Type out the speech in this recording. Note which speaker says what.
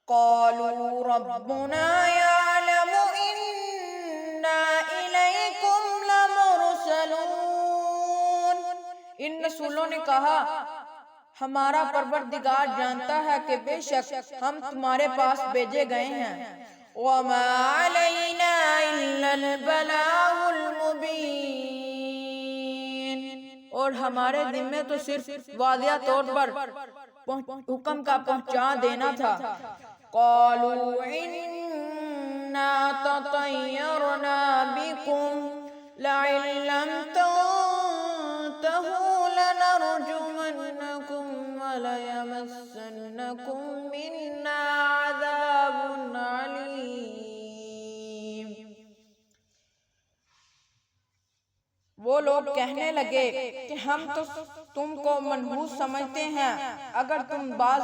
Speaker 1: قالوا ربنا يعلم إنا إليكم لمرسلون۔ ان رسولوں نے کہا ہمارا پروردگار جانتا ہے کہ بے شک ہم تمہارے پاس بھیجے گئے ہیں۔ وما علینا الا البلاغ المبین، اور ہمارے ذمے تو صرف واضح طور پر حکم کا پہنچا دینا تھا۔ قالوا انا تطیرنا بکم لئن لم تنتہوا لنرجمنکم وليمسنکم منا عذاب علیم۔ وہ لوگ کہنے لگے کہ ہم تو تم کو منحوس سمجھتے ہیں، اگر تم باز